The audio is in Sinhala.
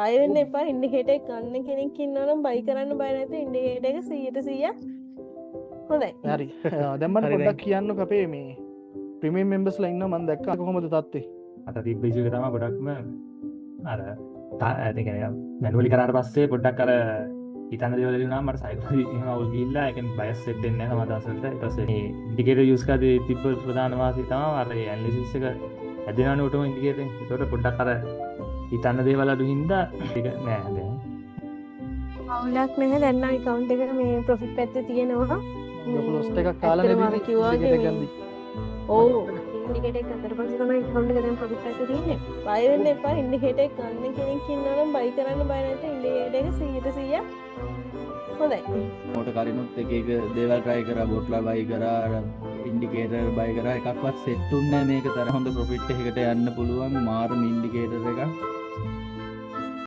බය වෙන්න එපා. ඉන්ඩිකේටර් එක ගන්න කෙනෙක් ඉන්නවා නම් බයි කරන්න බය නැතුව ඉන්ඩිකේටර් එක 100% හොඳයි. හරි. දැන් මම පොඩ්ඩක් කියන්නකො අපේ මේ ප්‍රීමියම් මෙම්බර්ස්ලා ඉන්නවා මම දැක්කා කොහොමද තත්ත්වය? අත තිබ්බ ඉෂුව එක තමයි ගොඩක්ම අර ඒ කියන්නේ මැනුවලි කරාට පස්සේ පොඩ්ඩක් අර හිතන දේවල් වලින් මට සයිකෝලොජි එහෙම අවුල් ගිහිල්ලා ඒ කියන්නේ බයස් සෙට් වෙන්නේ නැහැ තමයි දවසකට. ඊට පස්සේ මේ ඉන්ඩිකේටර් යූස් කරද්දී තිබ්බ ප්‍රධාන වාසිය තමයි අර ඇනලිසිස් එක හැදෙනවනේ ඔටෝම ඉන්ඩිකේටර් එක. ඒකට පොඩ්ඩක් අර හිතන දේවල් අඩු හින්දා ඒක නෑ දැන්. අවුලක් නැහැ. දැන් නම් account එක මේ profit පැත්තේ තියෙනවා. ලොස්ට් එකක් කාලා නැති කිව්වා ඉන්ඩිකේටර් ගන්දි. ඔව් ඉන්ඩිකේටර් එක ගත්තට පස්සේ තමයි account එක දැන් profit පැත්තේ තියෙන්නේ. බය වෙන්න එපා. ඉන්ඩිකේටර් එක ගන්න කෙනෙක් ඉන්නවා නම් බයි කරන්න බය නැතුව ඉන්ඩිකේටර් එක 100% හොඳයි. මෝට කරිනුත් එක දේවල් ට්‍රයි කරා බොට්ලා බයි කරා ඉන්ඩිකේටර් බයි කරා එකක්වත් සෙට් වුන්නේ නැහැ මේක තරම් හොඳ ප්‍රොෆිට් එකකට යන්න පුළුවන් මාර්ම ඉන්ඩිකේටර් එකක්